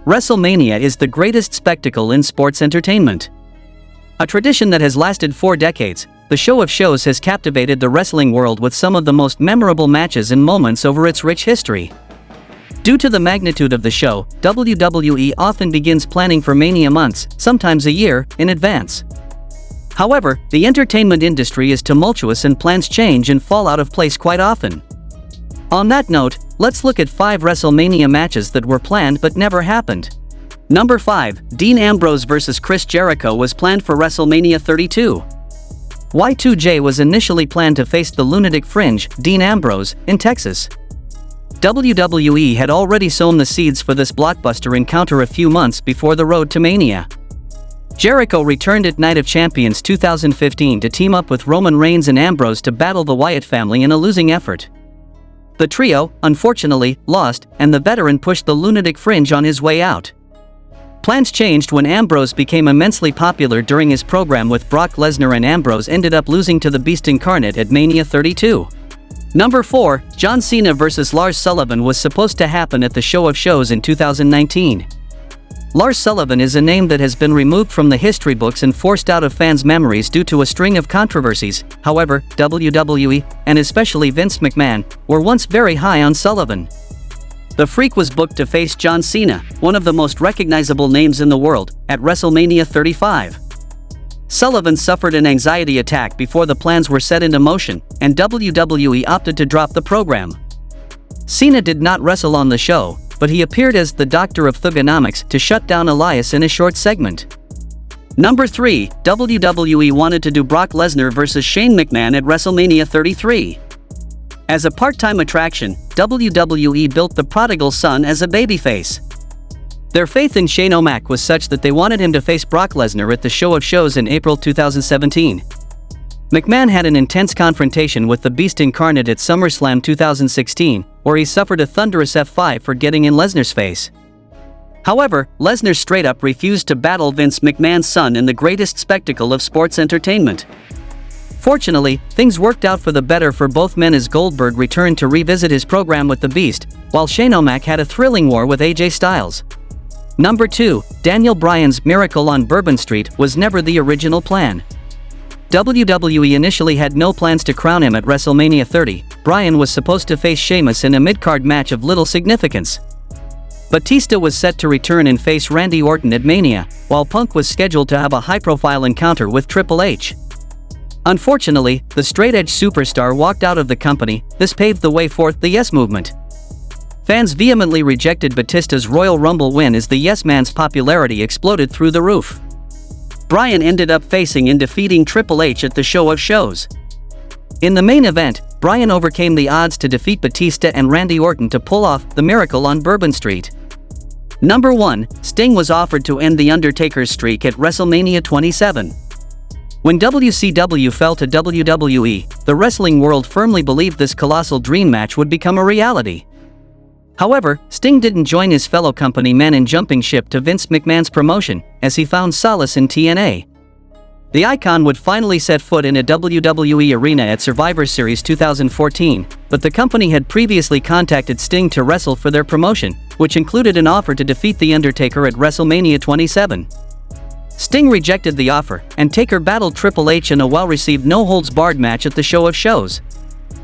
WrestleMania is the greatest spectacle in sports entertainment. A tradition that has lasted 4 decades, the show of shows has captivated the wrestling world with some of the most memorable matches and moments over its rich history. Due to the magnitude of the show, WWE often begins planning for Mania months, sometimes a year, in advance. However, the entertainment industry is tumultuous and plans change and fall out of place quite often. On that note, let's look at 5 WrestleMania matches that were planned but never happened. Number 5, Dean Ambrose vs. Chris Jericho was planned for WrestleMania 32. Y2J was initially planned to face the Lunatic Fringe, Dean Ambrose, in Texas. WWE had already sown the seeds for this blockbuster encounter a few months before the road to Mania. Jericho returned at Night of Champions 2015 to team up with Roman Reigns and Ambrose to battle the Wyatt family in a losing effort. The trio, unfortunately, lost, and the veteran pushed the Lunatic Fringe on his way out. Plans changed when Ambrose became immensely popular during his program with Brock Lesnar, and Ambrose ended up losing to the Beast Incarnate at Mania 32. Number 4, John Cena vs. Lars Sullivan was supposed to happen at the Show of Shows in 2019. Lars Sullivan is a name that has been removed from the history books and forced out of fans' memories due to a string of controversies. However, WWE, and especially Vince McMahon, were once very high on Sullivan. The Freak was booked to face John Cena, one of the most recognizable names in the world, at WrestleMania 35. Sullivan suffered an anxiety attack before the plans were set into motion, and WWE opted to drop the program. Cena did not wrestle on the show, but he appeared as the Doctor of Thugonomics to shut down Elias in a short segment. Number 3, WWE wanted to do Brock Lesnar vs. Shane McMahon at WrestleMania 33. As a part-time attraction, WWE built the prodigal son as a babyface. Their faith in Shane O'Mac was such that they wanted him to face Brock Lesnar at the Show of Shows in April 2017. McMahon had an intense confrontation with the Beast Incarnate at SummerSlam 2016, where he suffered a thunderous F5 for getting in Lesnar's face. However, Lesnar straight up refused to battle Vince McMahon's son in the greatest spectacle of sports entertainment. Fortunately, things worked out for the better for both men as Goldberg returned to revisit his program with the Beast, while Shane O'Mac had a thrilling war with AJ Styles. Number 2, Daniel Bryan's Miracle on Bourbon Street was never the original plan. WWE initially had no plans to crown him at WrestleMania 30. Bryan was supposed to face Sheamus in a mid-card match of little significance. Batista was set to return and face Randy Orton at Mania, while Punk was scheduled to have a high-profile encounter with Triple H. Unfortunately, the straight-edge superstar walked out of the company. This paved the way for the Yes Movement. Fans vehemently rejected Batista's Royal Rumble win as the Yes Man's popularity exploded through the roof. Bryan ended up facing and defeating Triple H at the Show of Shows. In the main event, Bryan overcame the odds to defeat Batista and Randy Orton to pull off the Miracle on Bourbon Street. Number 1, Sting was offered to end the Undertaker's streak at WrestleMania 27. When WCW fell to WWE, the wrestling world firmly believed this colossal dream match would become a reality. However, Sting didn't join his fellow company men in jumping ship to Vince McMahon's promotion, as he found solace in TNA. The icon would finally set foot in a WWE arena at Survivor Series 2014, but the company had previously contacted Sting to wrestle for their promotion, which included an offer to defeat The Undertaker at WrestleMania 27. Sting rejected the offer, and Taker battled Triple H in a well-received no-holds-barred match at the Show of Shows.